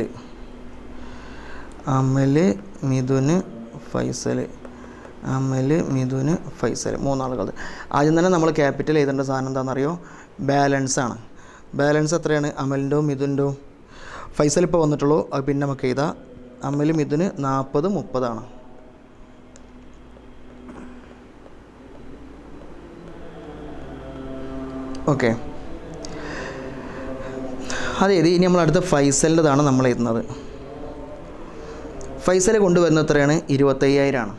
അമൽ, മിഥുന്, ഫൈസൽ. അമൽ, മിഥുന്, ഫൈസൽ, 3 ആളുകൾ. ആദ്യം തന്നെ നമ്മൾ ക്യാപിറ്റൽ എഴുതേണ്ട സാധനം എന്താണെന്നറിയോ? ബാലൻസാണ്. ബാലൻസ് എത്രയാണ്? അമലിൻ്റെയോ മിഥുൻ്റെയോ? ഫൈസൽ ഇപ്പോൾ വന്നിട്ടുള്ളൂ, അത് പിന്നെ നമുക്ക് എഴുതാം. അമൽ, മിഥുന് 40, 30 ആണ്. ഓക്കെ, അതെ. ഇനി നമ്മൾ അടുത്ത ഫൈസലിൻ്റെതാണ് നമ്മൾ എഴുതുന്നത്. ഫൈസൽ കൊണ്ടുവരുന്നത് എത്രയാണ്? 25,000 ആണ്.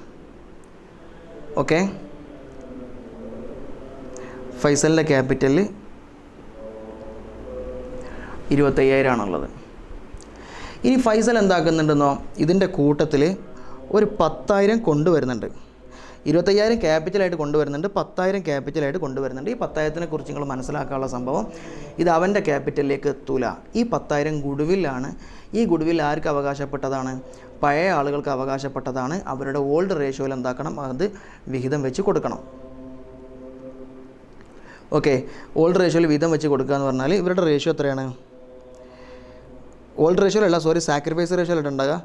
ഓക്കെ, ഫൈസലിൻ്റെ ക്യാപിറ്റലിൽ 25,000 ആണുള്ളത്. ഇനി ഫൈസൽ എന്താക്കുന്നുണ്ടെന്നോ, ഇതിൻ്റെ കൂട്ടത്തിൽ ഒരു 10,000 കൊണ്ടുവരുന്നുണ്ട്. 25,000 ക്യാപിറ്റലായിട്ട് കൊണ്ടുവരുന്നുണ്ട്, 10,000 ക്യാപിറ്റലായിട്ട് കൊണ്ടുവരുന്നുണ്ട്. ഈ 10,000 കുറിച്ച് നിങ്ങൾ മനസ്സിലാക്കാനുള്ള സംഭവം, ഇത് അവൻ്റെ ക്യാപിറ്റലിലേക്ക് എത്തൂല. ഈ 10,000 ഗുഡ്വില്ലാണ്. ഈ ഗുഡ്വിൽ ആർക്ക് അവകാശപ്പെട്ടതാണ്? പഴയ ആളുകൾക്ക് അവകാശപ്പെട്ടതാണ്. അവരുടെ ഓൾഡ് റേഷ്യോയിൽ എന്താക്കണം? അത് വിഹിതം വെച്ച് കൊടുക്കണം. ഓക്കെ, ഓൾഡ് റേഷ്യോയിൽ വിഹിതം വെച്ച് കൊടുക്കുക എന്ന് പറഞ്ഞാൽ ഇവരുടെ റേഷ്യോ എത്രയാണ്? ഓൾഡ് റേഷ്യോയിലല്ല, സോറി, സാക്രിഫൈസ് റേഷ്യോയിലാണ് ഉണ്ടാകുക.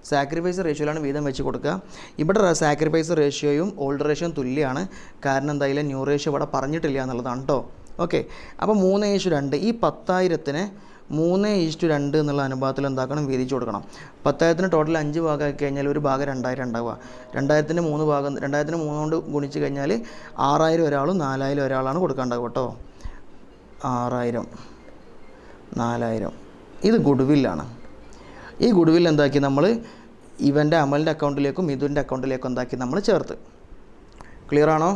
സാക്രിഫൈസ് റേഷ്യോയിലാണ് വീതം വെച്ച് കൊടുക്കുക. ഇവിടെ സാക്രിഫൈസ് റേഷ്യോയും ഓൾഡ് റേഷ്യോയും തുല്യമാണ്. കാരണം എന്തായാലും ന്യൂ റേഷ്യോ ഇവിടെ പറഞ്ഞിട്ടില്ല എന്നുള്ളതാണ് കേട്ടോ. ഓക്കെ, അപ്പോൾ 3:2. ഈ 10,000-നെ 3:2 എന്നുള്ള അനുപാതത്തിൽ എന്താക്കണം? വീതിച്ച് കൊടുക്കണം. 10,000 ടോട്ടൽ 5 ഭാഗമാക്കി കഴിഞ്ഞാൽ ഒരു ഭാഗം 2,000 ഉണ്ടാവുക. 2,000-ൻ്റെ 3 ഭാഗം, 2,000-നെ 3 കൊണ്ട് ഗുണിച്ച് കഴിഞ്ഞാൽ 6,000 ഒരാളും 4,000 ഒരാളാണ് കൊടുക്കാണ്ടാവുക കേട്ടോ. 6,000, 4,000. ഇത് ഗുഡ്വില്ലാണ്. ഈ ഗുഡ്വിൽ എന്താക്കി? നമ്മൾ ഇവൻ്റെ അമലിൻ്റെ അക്കൗണ്ടിലേക്കും മിഥുൻ്റെ അക്കൗണ്ടിലേക്കും എന്താക്കി? നമ്മൾ ചേർത്ത്. ക്ലിയർ ആണോ?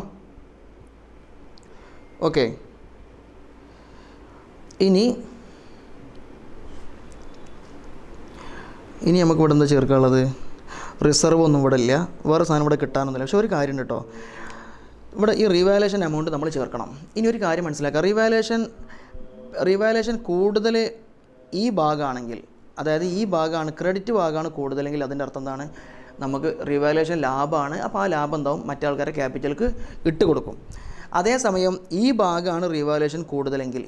ഓക്കെ, ഇനി ഇനി നമുക്ക് ഇവിടെ എന്താ ചേർക്കാനുള്ളത്? റിസർവ് ഒന്നും ഇവിടെ ഇല്ല, വേറെ സാധനം ഇവിടെ കിട്ടാനൊന്നുമില്ല. പക്ഷേ ഒരു കാര്യം കേട്ടോ, ഇവിടെ ഈ റീവാലുവേഷൻ എമൗണ്ട് നമ്മൾ ചേർക്കണം. ഇനി ഒരു കാര്യം മനസ്സിലാക്കുക, റീവാലുവേഷൻ കൂടുതൽ ഈ ഭാഗമാണെങ്കിൽ, അതായത് ഈ ഭാഗമാണ് ക്രെഡിറ്റ് ഭാഗമാണ് കൂടുതലെങ്കിൽ അതിൻ്റെ അർത്ഥം എന്താണ്? നമുക്ക് റീവാലുവേഷൻ ലാഭമാണ്. അപ്പോൾ ആ ലാഭം എന്താവും? മറ്റേ ആൾക്കാരെ ക്യാപിറ്റൽക്ക് ഇട്ട് കൊടുക്കും. അതേസമയം ഈ ഭാഗമാണ് റീവാലുവേഷൻ കൂടുതലെങ്കിൽ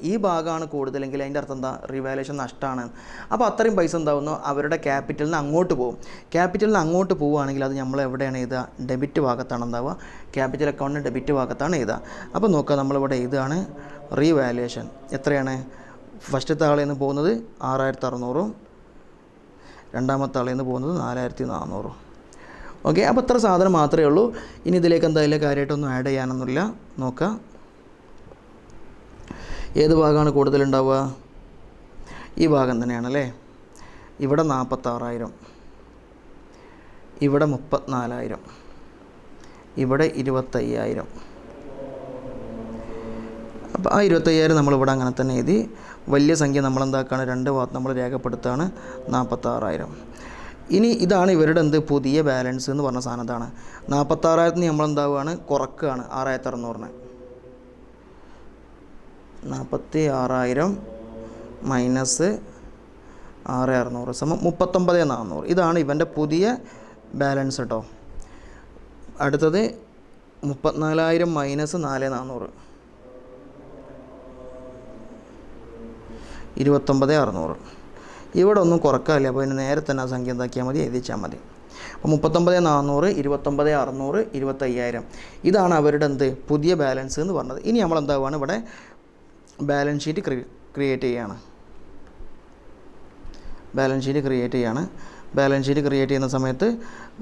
അതിൻ്റെ അർത്ഥം എന്താ? റീവാലുവേഷൻ നഷ്ടമാണ്. അപ്പോൾ അത്രയും പൈസ എന്താവുന്നു? അവരുടെ ക്യാപിറ്റലിൽ നിന്ന് അങ്ങോട്ട് പോകും. ക്യാപിറ്റലിൽ നിന്ന് അങ്ങോട്ട് പോവുകയാണെങ്കിൽ അത് നമ്മൾ എവിടെയാണ് എഴുതുക? ഡെബിറ്റ് ഭാഗത്താണ് ഉണ്ടാവുക. ക്യാപിറ്റൽ അക്കൗണ്ടിന് ഡെബിറ്റ് ഭാഗത്താണ് എഴുതുക. അപ്പോൾ നോക്കുക, നമ്മളിവിടെ എഴുതുകയാണ് റീവാലുവേഷൻ. എത്രയാണ്? ഫസ്റ്റത്തെ ആളിൽ നിന്ന് പോകുന്നത് 6600, രണ്ടാമത്തെ ആളിൽ നിന്ന് പോകുന്നത് 4400. ഓക്കെ, അപ്പോൾ ഇത്ര സാധനം മാത്രമേ ഉള്ളൂ. ഇനി ഇതിലേക്ക് എന്തായാലും കാര്യമായിട്ടൊന്നും ആഡ് ചെയ്യാനൊന്നുമില്ല. നോക്കുക, ഏത് ഭാഗമാണ് കൂടുതലുണ്ടാവുക? ഈ ഭാഗം തന്നെയാണല്ലേ. ഇവിടെ 46,000, ഇവിടെ 34,000, ഇവിടെ 25,000. അപ്പോൾ ആ 25,000 നമ്മളിവിടെ അങ്ങനെ തന്നെ എഴുതി. വലിയ സംഖ്യ നമ്മളെന്താക്കുകയാണ്? രണ്ട് ഭാഗത്ത് നമ്മൾ രേഖപ്പെടുത്തുകയാണ് 46,000. ഇനി ഇതാണ് ഇവരുടെ പുതിയ ബാലൻസ് എന്ന് പറഞ്ഞ സാധനം. ഇതാണ് 46,000 നമ്മളെന്താവുകയാണ്? കുറക്കുകയാണ് 6,600. 46,000 മൈനസ് 6,600 സമം 39,400. ഇതാണ് ഇവൻ്റെ പുതിയ ബാലൻസ് കേട്ടോ. അടുത്തത് 34,000 മൈനസ് 4,400, 29,600. ഇവിടെ ഒന്നും കുറക്കാനില്ല. അപ്പോൾ അതിന് നേരെ തന്നെ ആ സംഖ്യ എന്താക്കിയാൽ മതി? എഴുതിച്ചാൽ മതി. അപ്പോൾ 39,400, 29,600, 25,000. ഇതാണ് അവരുടെ പുതിയ ബാലൻസ് എന്ന് പറഞ്ഞത്. ഇനി നമ്മൾ എന്താവുകയാണ്? ഇവിടെ ബാലൻസ് ഷീറ്റ് ക്രിയേറ്റ് ചെയ്യുകയാണ്. ബാലൻസ് ഷീറ്റ് ക്രിയേറ്റ് ചെയ്യുന്ന സമയത്ത്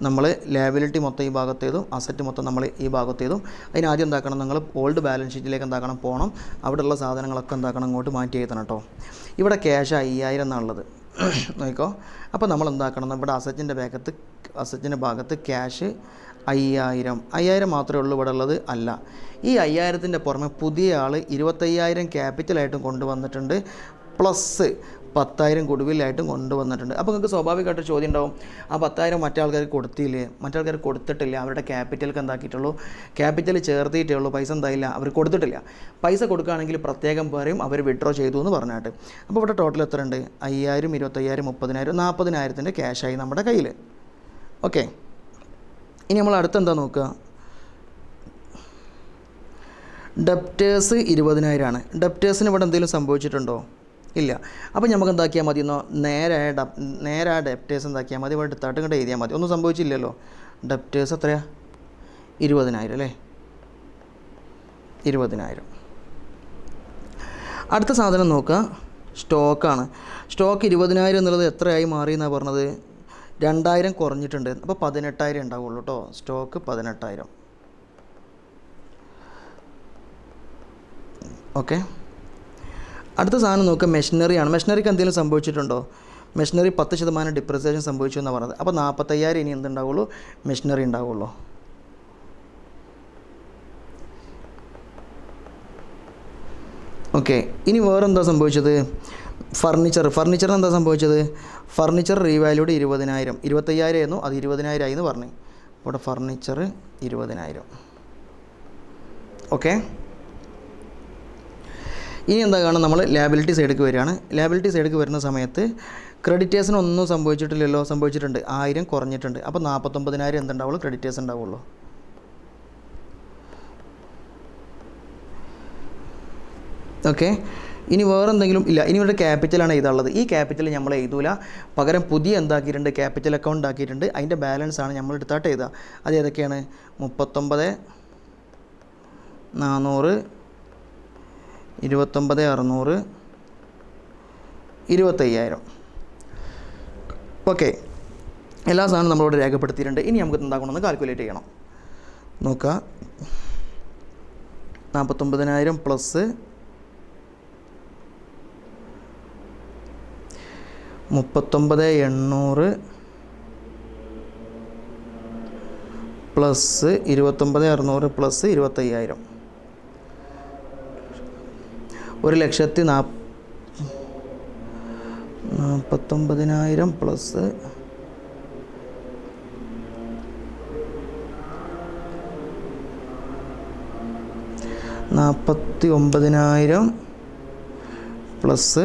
നമ്മൾ ലയബിലിറ്റി മൊത്തം ഈ ഭാഗത്തേതും അസറ്റ് മൊത്തം നമ്മൾ ഈ ഭാഗത്തേതും. അതിനാദ്യം എന്താക്കണം? നിങ്ങൾ ഓൾഡ് ബാലൻസ് ഷീറ്റിലേക്ക് എന്താക്കണം? പോകണം. അവിടെയുള്ള സാധനങ്ങളൊക്കെ എന്താക്കണം? അങ്ങോട്ട് മാറ്റി എഴുതണം കേട്ടോ. ഇവിടെ ക്യാഷ് 5,000 എന്നുള്ളത് നോക്കിക്കോ. അപ്പോൾ നമ്മൾ എന്താക്കണം? ഇവിടെ അസറ്റിൻ്റെ ഭാഗത്ത് ക്യാഷ് 5,000 മാത്രമേ ഉള്ളൂ ഇവിടെ ഉള്ളത്. അല്ല, ഈ 5,000ൻ്റെ പുറമെ പുതിയ ആൾ 25,000 ക്യാപിറ്റലായിട്ടും കൊണ്ടുവന്നിട്ടുണ്ട്, പ്ലസ് 10,000 ഗുഡ്വില്ലായിട്ടും കൊണ്ടുവന്നിട്ടുണ്ട്. അപ്പോൾ നിങ്ങൾക്ക് സ്വാഭാവികമായിട്ട് ചോദ്യം ഉണ്ടാവും, ആ 10,000 മറ്റേ ആൾക്കാർക്ക് കൊടുത്തില്ലേ? മറ്റേ ആൾക്കാർ കൊടുത്തിട്ടില്ല. അവരുടെ ക്യാപിറ്റൽക്ക് എന്താക്കിയിട്ടുള്ളൂ? ക്യാപിറ്റൽ ചേർത്തിയിട്ടേ ഉള്ളൂ. പൈസ എന്തായില്ല? അവർ കൊടുത്തിട്ടില്ല. പൈസ കൊടുക്കുകയാണെങ്കിൽ പ്രത്യേകം പറയും അവർ വിഡ്രോ ചെയ്തു എന്ന് പറഞ്ഞിട്ട്. അപ്പോൾ ഇവിടെ ടോട്ടൽ എത്ര ഉണ്ട്? 5,000, 25,000, 30,000, 40,000ൻ്റെ ക്യാഷായി നമ്മുടെ കയ്യിൽ. ഓക്കെ, ഇനി നമ്മൾ അടുത്തെന്താ നോക്കുക? ഡെപ്റ്റേഴ്സ് 20,000 ആണ്. ഡെപ്റ്റേഴ്സിന് ഇവിടെ എന്തെങ്കിലും സംഭവിച്ചിട്ടുണ്ടോ? ഇല്ല. അപ്പോൾ നമുക്ക് എന്താക്കിയാൽ മതി എന്നോ? നേരെ ആ ഡെപ്റ്റേഴ്സ് എന്താക്കിയാൽ മതി? ഇവിടെ എടുത്തായിട്ട് ഇങ്ങോട്ട് എഴുതിയാൽ മതി. ഒന്നും സംഭവിച്ചില്ലല്ലോ. ഡെപ്റ്റേഴ്സ് എത്രയാണ്? 20,000 അല്ലേ? 20,000. അടുത്ത സാധനം നോക്കുക, സ്റ്റോക്കാണ്. സ്റ്റോക്ക് 20,000 എന്നുള്ളത് എത്രയായി മാറി എന്നാണ് പറഞ്ഞത്? 2,000 കുറഞ്ഞിട്ടുണ്ട്. അപ്പോൾ 18,000 ഉണ്ടാവുള്ളൂ കേട്ടോ. സ്റ്റോക്ക് 18,000. ഓക്കെ, അടുത്ത സാധനം നോക്കുക, മെഷീനറിയാണ്. മെഷീനറിക്ക് എന്തെങ്കിലും സംഭവിച്ചിട്ടുണ്ടോ? മെഷീനറി 10% ഡിപ്രിസിയേഷൻ സംഭവിച്ചു എന്നാണ് പറഞ്ഞത്. അപ്പോൾ 45,000 ഇനി എന്തുണ്ടാവുള്ളൂ? മെഷീനറി ഉണ്ടാവുള്ളൂ. ഓക്കെ, ഇനി വേറെന്താ സംഭവിച്ചത്? ഫർണിച്ചറിന് എന്താ സംഭവിച്ചത്? Furniture revalued 20,000. 25,000 ആയിരുന്നു, അത് 20,000 ആയി എന്ന് പറഞ്ഞു. ഇവിടെ ഫർണിച്ചർ 20,000. ഓക്കെ, ഇനി എന്താ കാണുക? നമ്മൾ ലാബിലിറ്റി സൈഡിലേക്ക് വരികയാണ്. ലാബിലിറ്റി സൈഡിലേക്ക് വരുന്ന സമയത്ത് ക്രെഡിറ്റേഴ്സിന് ഒന്നും സംഭവിച്ചിട്ടില്ലല്ലോ. സംഭവിച്ചിട്ടുണ്ട്, 1000 കുറഞ്ഞിട്ടുണ്ട്. അപ്പോൾ 49,000 എന്തുണ്ടാവുള്ളൂ? ക്രെഡിറ്റേഴ്സ് ഉണ്ടാവുള്ളൂ. ഓക്കെ, ഇനി വേറെ എന്തെങ്കിലും ഇല്ല. ഇനി ഇവിടെ ക്യാപിറ്റലാണ് എഴുതാനുള്ളത്. ഈ ക്യാപിറ്റൽ നമ്മൾ എഴുതൂല, പകരം പുതിയ എന്താക്കിയിട്ടുണ്ട്? ക്യാപിറ്റൽ അക്കൗണ്ട് ആക്കിയിട്ടുണ്ട്. അതിൻ്റെ ബാലൻസ് ആണ് നമ്മൾ എടുത്തായിട്ട് എഴുതുക. അത് ഏതൊക്കെയാണ്? 39,400, 29,600, 25,000. ഓക്കെ, എല്ലാ സാധനവും നമ്മളിവിടെ രേഖപ്പെടുത്തിയിട്ടുണ്ട്. ഇനി നമുക്ക് എന്താക്കണമെന്ന് കാൽക്കുലേറ്റ് ചെയ്യണം. നോക്കുക, 49,000 plus 39,800 plus 29,600 plus 25,000. 1,49,000 plus 49,000 plus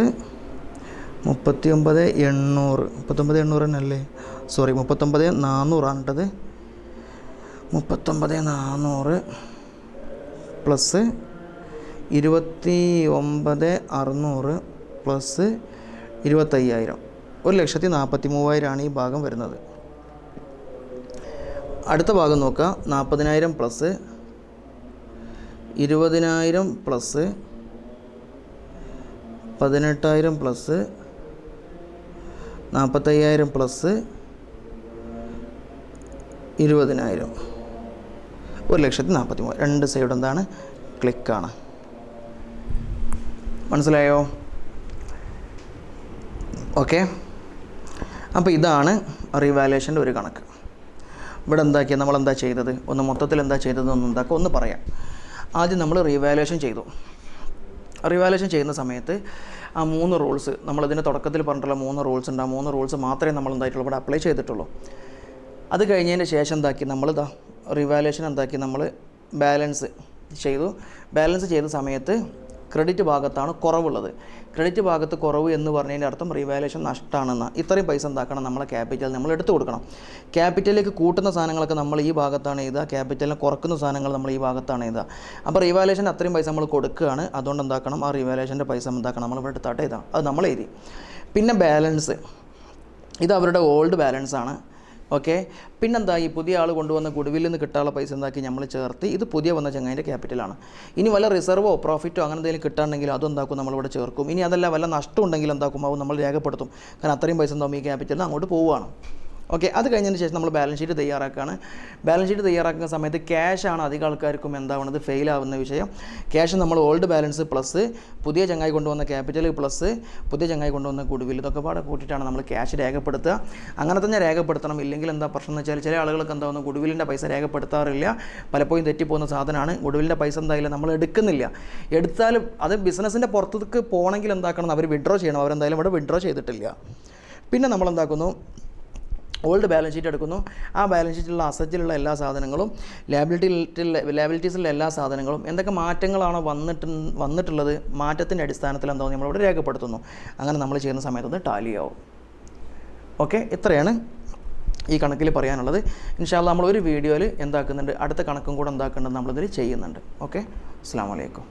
39,800. 39,800 തന്നെയല്ലേ? സോറി, 39,400 ഇട്ടത്. 39,400 പ്ലസ് 29,600 പ്ലസ് 25,000. 1,43,000 ഈ ഭാഗം വരുന്നത്. അടുത്ത ഭാഗം നോക്കുക. 40,000 പ്ലസ് 20,000 പ്ലസ് 18,000 പ്ലസ് 45,000 പ്ലസ് 20,000. 1,43,000. രണ്ട് സൈഡ് എന്താണ്? ക്ലിക്കാണ്. മനസ്സിലായോ? ഓക്കെ. അപ്പോൾ ഇതാണ് റീവാലുവേഷൻ്റെ ഒരു കണക്ക്. ഇവിടെ എന്താക്കിയാൽ നമ്മളെന്താ ചെയ്തത്? ഒന്ന് മൊത്തത്തിൽ എന്താ ചെയ്തതെന്ന് എന്താക്കുക ഒന്ന് പറയാം. ആദ്യം നമ്മൾ റീവാലുവേഷൻ ചെയ്തു. റിവാലുവേഷൻ ചെയ്യുന്ന സമയത്ത് ആ 3 റൂൾസ് നമ്മളിതിൻ്റെ തുടക്കത്തിൽ പറഞ്ഞിട്ടുള്ള 3 റൂൾസ് ഉണ്ട്. ആ 3 റൂൾസ് മാത്രമേ നമ്മൾ എന്തായിട്ടുള്ളൂ ഇവിടെ അപ്ലൈ ചെയ്തിട്ടുള്ളൂ. അത് കഴിഞ്ഞതിന് ശേഷം എന്താക്കി നമ്മളിതാ റിവാലുവേഷൻ എന്താക്കി നമ്മൾ ബാലൻസ് ചെയ്തു. ബാലൻസ് ചെയ്ത സമയത്ത് ക്രെഡിറ്റ് ഭാഗത്താണ് കുറവുള്ളത്. ക്രെഡിറ്റ് ഭാഗത്ത് കുറവ് എന്ന് പറഞ്ഞതിൻ്റെ അർത്ഥം റിവാലുവേഷൻ നഷ്ടമാണെന്ന്. ഇത്രയും പൈസ എന്താക്കണം? നമ്മളെ ക്യാപിറ്റൽ നമ്മൾ എടുത്തു കൊടുക്കണം. ക്യാപിറ്റലിലേക്ക് കൂട്ടുന്ന സാധനങ്ങളൊക്കെ നമ്മൾ ഈ ഭാഗത്താണ് എഴുതുക, ക്യാപിറ്റലിനെ കുറക്കുന്ന സാധനങ്ങൾ നമ്മൾ ഈ ഭാഗത്താണ് എഴുതുക. അപ്പോൾ റിവാലുവേഷൻ അത്രയും പൈസ നമ്മൾ കൊടുക്കുകയാണ്. അതുകൊണ്ട് എന്താക്കണം? ആ റിവാലുവേഷൻ്റെ പൈസ എന്താക്കണം? നമ്മൾ ഇവിടെ എടുത്താട്ട് എഴുതാം. അത് നമ്മൾ എഴുതി. പിന്നെ ബാലൻസ്, ഇത് അവരുടെ ഓൾഡ് ബാലൻസാണ്. ഓക്കെ. പിന്നെന്താ? ഈ പുതിയ ആൾ കൊണ്ടുവന്ന ഗുഡ്വില്ലിൽ നിന്ന് കിട്ടാനുള്ള പൈസ എന്താക്കി നമ്മൾ ചേർത്ത്. ഇത് പുതിയ വന്ന ചങ്ങായിൻ്റെ ക്യാപിറ്റലാണ്. ഇനി വല്ല റിസർവോ പ്രോഫിറ്റോ അങ്ങനെ എന്തെങ്കിലും കിട്ടാണെങ്കിൽ അതെന്താക്കും? നമ്മളിവിടെ ചേർക്കും. ഇനി അതല്ല വല്ല നഷ്ടം ഉണ്ടെങ്കിൽ എന്താക്കും? അത് നമ്മൾ രേഖപ്പെടുത്തും. കാരണം അത്രയും പൈസ എന്താകും? ഈ ക്യാപിറ്റലിന് അങ്ങോട്ട് പോവുകയാണ്. ഓക്കെ. അത് കഴിഞ്ഞതിന് ശേഷം നമ്മൾ ബാലൻസ് ഷീറ്റ് തയ്യാറാക്കുകയാണ്. ബാലൻസ് ഷീറ്റ് തയ്യാറാക്കുന്ന സമയത്ത് ക്യാഷാണ് അധികം ആൾക്കാർക്കും എന്താവുന്നത്? ഫെയിലാവുന്ന വിഷയം. ക്യാഷ് നമ്മൾ ഓൾഡ് ബാലൻസ് പ്ലസ് പുതിയ ചങ്ങായി കൊണ്ടുവന്ന ക്യാപിറ്റൽ പ്ലസ് പുതിയ ചങ്ങായി കൊണ്ടുവന്ന ഗുഡ്വിൽ ഇതൊക്കെ പാടെ കൂട്ടിയിട്ടാണ് നമ്മൾ ക്യാഷ് രേഖപ്പെടുത്തുക. അങ്ങനെ തന്നെ രേഖപ്പെടുത്തണം. ഇല്ലെങ്കിൽ എന്താ പ്രശ്നം എന്ന് വെച്ചാൽ ചില ആളുകൾക്ക് എന്താവുന്നു? ഗുഡ്വില്ലിൻ്റെ പൈസ രേഖപ്പെടുത്താറില്ല. പലപ്പോഴും തെറ്റിപ്പോകുന്ന സാധനമാണ്. ഗുഡ്വില്ലിൻ്റെ പൈസ എന്തായാലും നമ്മൾ എടുക്കുന്നില്ല. എടുത്താലും അത് ബിസിനസ്സിൻ്റെ പുറത്തേക്ക് പോകണമെങ്കിൽ എന്താക്കണം? അവർ വിഡ്രോ ചെയ്യണം. അവരെന്തായാലും ഇവിടെ വിഡ്രോ ചെയ്തിട്ടില്ല. പിന്നെ നമ്മൾ എന്താക്കുന്നു? ഓൾഡ് ബാലൻസ് ഷീറ്റ് എടുക്കുന്നു. ആ ബാലൻസ് ഷീറ്റിലുള്ള അസറ്റിലുള്ള എല്ലാ സാധനങ്ങളും ലാബിലിറ്റീസിലുള്ള എല്ലാ സാധനങ്ങളും എന്തൊക്കെ മാറ്റങ്ങളാണോ വന്നിട്ടുള്ളത് മാറ്റത്തിൻ്റെ അടിസ്ഥാനത്തിൽ എന്താവും നമ്മളിവിടെ രേഖപ്പെടുത്തുന്നു. അങ്ങനെ നമ്മൾ ചെയ്യുന്ന സമയത്ത് അത് ടാലിയാവും. ഓക്കെ. ഇത്രയാണ് ഈ കണക്കിൽ പറയാനുള്ളത്. ഇൻഷാ അല്ലാഹ് നമ്മളൊരു വീഡിയോയിൽ എന്താക്കുന്നുണ്ട്? അടുത്ത കണക്കും കൂടെ എന്താക്കുന്നുണ്ട്? നമ്മളിതിൽ ചെയ്യുന്നുണ്ട്. ഓക്കെ. അസ്സലാമു അലൈക്കും.